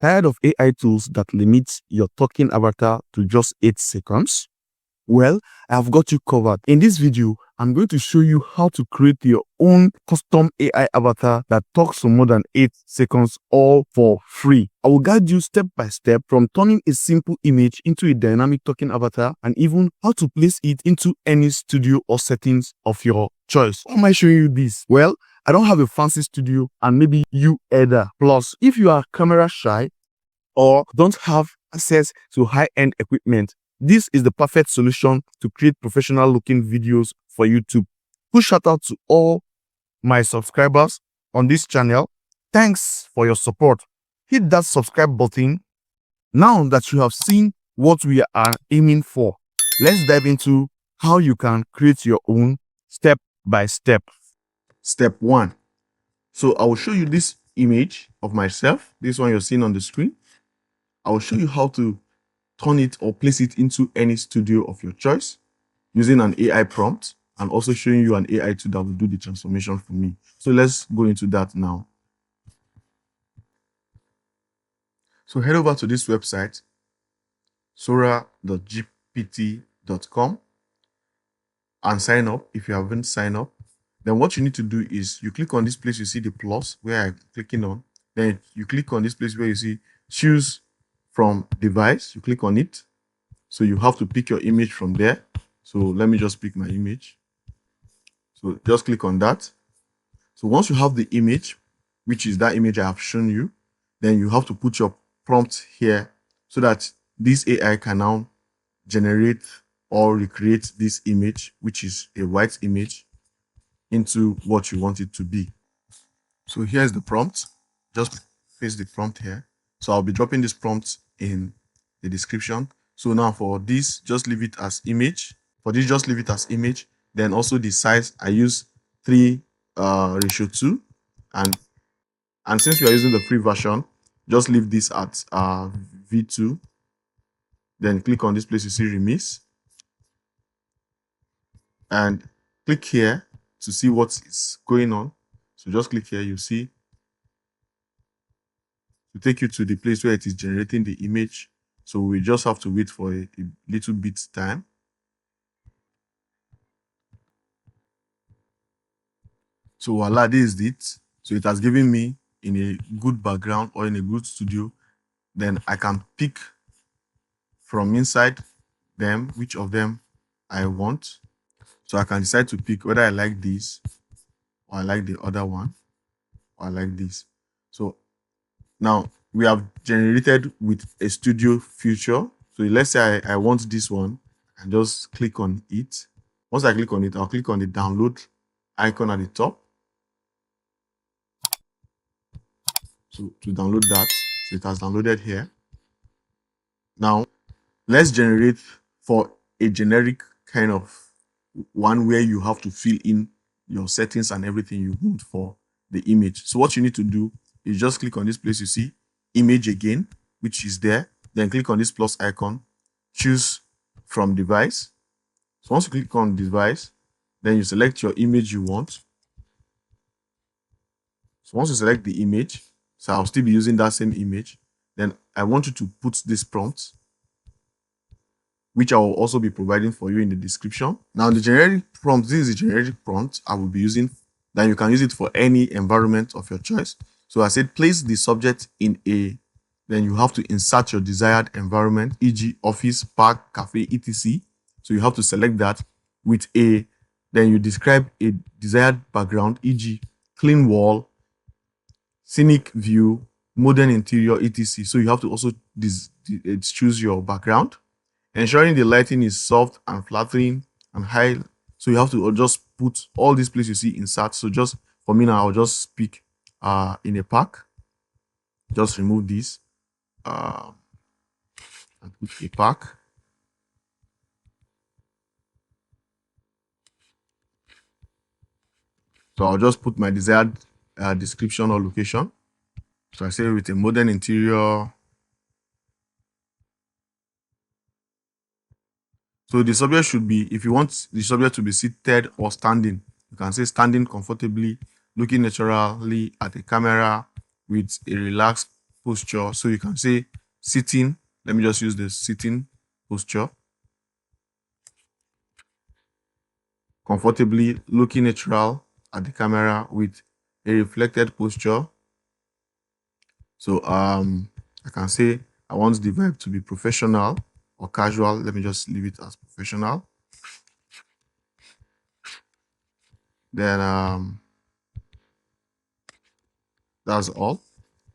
Tired of AI tools that limit your talking avatar to just 8 seconds? Well, I have got you covered. In this video, I'm going to show you how to create your own custom AI avatar that talks for more than 8 seconds, all for free. I will guide you step by step from turning a simple image into a dynamic talking avatar, and even how to place it into any studio or settings of your choice. Why am I showing you this? Well, I don't have a fancy studio, and maybe you either. Plus, if you are camera shy or don't have access to high-end equipment, this is the perfect solution to create professional looking videos for YouTube. Quick shout out to all my subscribers on this channel. Thanks for your support. Hit that subscribe button. Now that you have seen what we are aiming for, let's dive into how you can create your own step by step. Step 1. So I will show you this image of myself, this one you're seeing on the screen. I will show you how to turn it or place it into any studio of your choice using an AI prompt, and also showing you an AI tool that will do the transformation for me. So let's go into that now. So head over to this website, sora.gpt.com, and sign up if you haven't signed up. Then what you need to do is you click on this place, you see the plus where I'm clicking on. Then you click on this place where you see choose from device, you click on it. So you have to pick your image from there. So let me just pick my image. So just click on that. So once you have the image, which is that image I have shown you, then you have to put your prompt here so that this AI can now generate or recreate this image, which is a white image, into what you want it to be. So here's the prompt. Just paste the prompt here. So I'll be dropping this prompt in the description. So now for this, just leave it as image. For this, just leave it as image. Then also the size, I use 3:2. And since we are using the free version, just leave this at V2. Then click on this place, you see remix. And click here to see what is going on. So just click here, you see, to take you to the place where it is generating the image. So we just have to wait for a little bit time. So voila, this is it. So it has given me in a good background or in a good studio. Then I can pick from inside them which of them I want. So I can decide to pick whether I like this, or I like the other one, or I like this. So now we have generated with a studio feature. So let's say I want this one, and just click on it. Once I click on it, I'll click on the download icon at the top. So to download that, so it has downloaded here. Now let's generate for a generic kind of one where you have to fill in your settings and everything you want for the image. So what you need to do is just click on this place, you see image again, which is there. Then click on this plus icon, choose from device. So once you click on device, then you select your image you want. So once you select the image, so I'll still be using that same image. Then I want you to put this prompt, which I will also be providing for you in the description. Now the generic prompt, this is the generic prompt I will be using. Then you can use it for any environment of your choice. So I said place the subject in a, then you have to insert your desired environment, e.g. office, park, cafe, etc. So you have to select that with a, then you describe a desired background, e.g. clean wall, scenic view, modern interior, etc. So you have to also choose your background. Ensuring the lighting is soft and flattering and high. So you have to just put all these places you see insert. So just for me now, I'll just pick in a park. Just remove this and put a park. So I'll just put my desired description or location. So I say with a modern interior. So the subject should be, if you want the subject to be seated or standing, you can say standing comfortably, looking naturally at the camera with a relaxed posture. So you can say sitting. Let me just use the sitting posture. Comfortably, looking natural at the camera with a reflected posture. So I can say I want the vibe to be professional or casual. Let me just leave it as professional. Then that's all.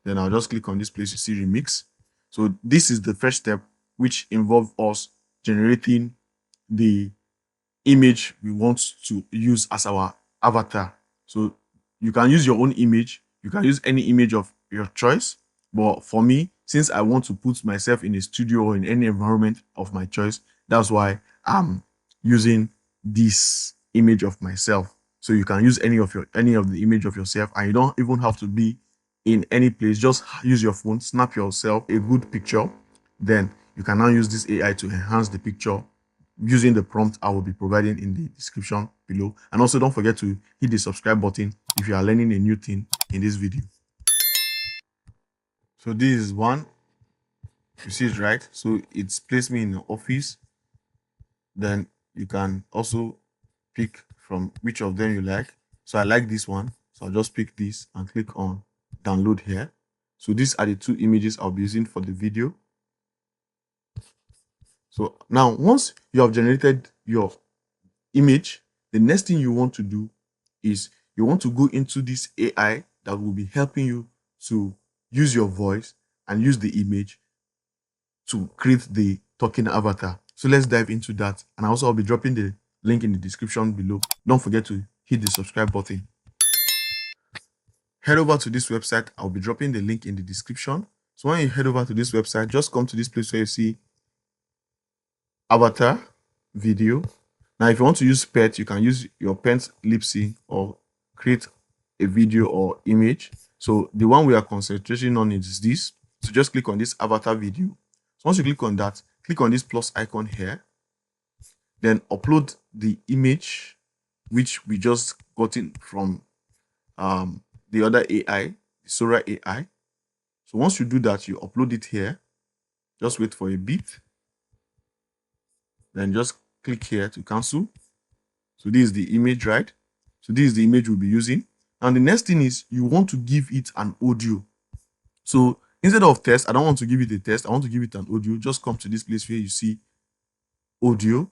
Then I'll just click on this place you see remix. So this is the first step, which involves us generating the image we want to use as our avatar. So you can use your own image, you can use any image of your choice. But for me, since I want to put myself in a studio or in any environment of my choice, that's why I'm using this image of myself. So you can use any of the image of yourself, and you don't even have to be in any place. Just use your phone, snap yourself a good picture. Then you can now use this AI to enhance the picture using the prompt I will be providing in the description below. And also don't forget to hit the subscribe button if you are learning a new thing in this video. So this is one, you see it right? So it's placed me in the office. Then you can also pick from which of them you like. So I like this one. So I'll just pick this and click on download here. So these are the two images I'll be using for the video. So now once you have generated your image, the next thing you want to do is you want to go into this AI that will be helping you to use your voice and use the image to create the talking avatar. So let's dive into that. And also I'll be dropping the link in the description below. Don't forget to hit the subscribe button. Head over to this website. I'll be dropping the link in the description. So when you head over to this website, just come to this place where you see avatar video. Now, if you want to use pet, you can use your pet's lip sync or create a video or image. So the one we are concentrating on is this. So just click on this avatar video. So once you click on that, click on this plus icon here. Then upload the image which we just got in from the other AI, the Sora AI. So once you do that, you upload it here. Just wait for a bit. Then just click here to cancel. So this is the image, right? So this is the image we'll be using. And the next thing is you want to give it an audio. So instead of text, I don't want to give it a text. I want to give it an audio. Just come to this place where you see audio.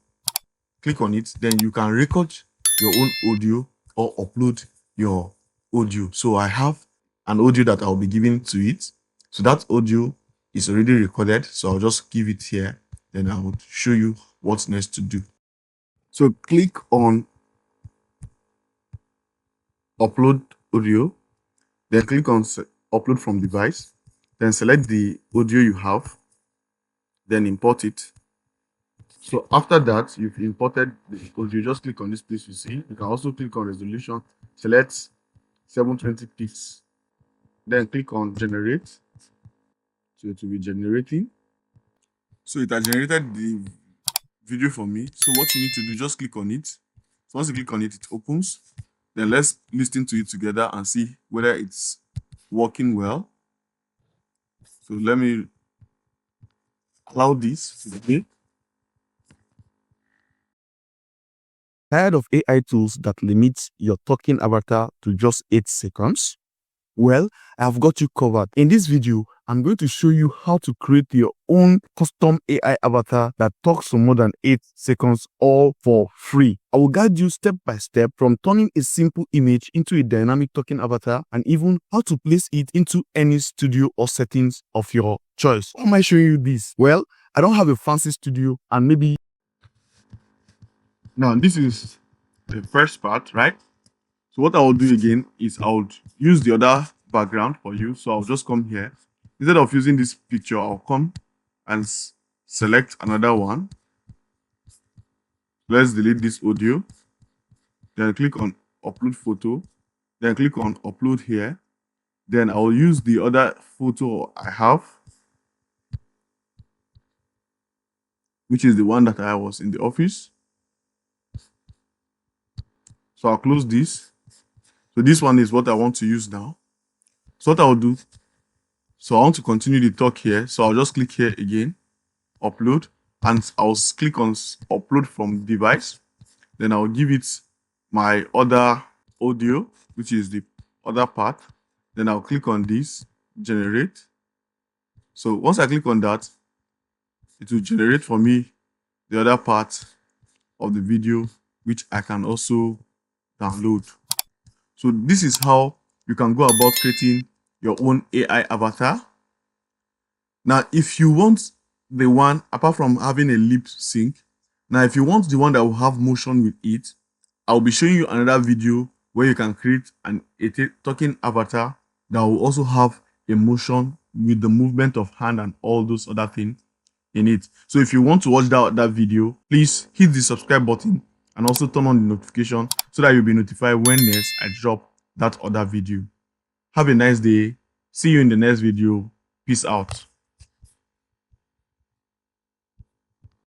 Click on it. Then you can record your own audio or upload your audio. So I have an audio that I'll be giving to it. So that audio is already recorded. So I'll just give it here. Then I will show you what's next to do. So click on upload audio, then click on upload from device, then select the audio you have, then import it. So after that, you've imported the audio, just click on this place you see. You can also click on resolution, select 720 pixels, then click on generate. So it will be generating. So it has generated the video for me. So what you need to do, just click on it. So once you click on it, it opens. Then let's listen to it together and see whether it's working well. So let me allow this to play. Tired of AI tools that limit your talking avatar to just 8 seconds? Well, I have got you covered. In this video, I'm going to show you how to create your own custom AI avatar that talks for more than 8 seconds, all for free. I will guide you step by step from turning a simple image into a dynamic talking avatar and even how to place it into any studio or settings of your choice. Why am I showing you this? Well, I don't have a fancy studio and maybe... Now, this is the first part, right? So what I will do again is I would use the other background for you. So I'll just come here. Instead of using this picture, I'll come and select another one. Let's delete this audio. Then click on upload photo. Then click on upload here. Then I'll use the other photo I have, which is the one that I was in the office. So I'll close this. So this one is what I want to use now. So what I'll do, So I want to continue the talk here. So I'll just click here again, upload, and I'll click on upload from device. Then I'll give it my other audio, which is the other part. Then I'll click on this, generate. So once I click on that, it will generate for me the other part of the video, which I can also download. So this is how you can go about creating your own AI avatar. Now, if you want the one, apart from having a lip sync, now if you want the one that will have motion with it, I'll be showing you another video where you can create a talking avatar that will also have emotion with the movement of hand and all those other things in it. So if you want to watch that video, please hit the subscribe button and also turn on the notification so that you'll be notified when next I drop that other video. Have a nice day. See you in the next video. Peace out.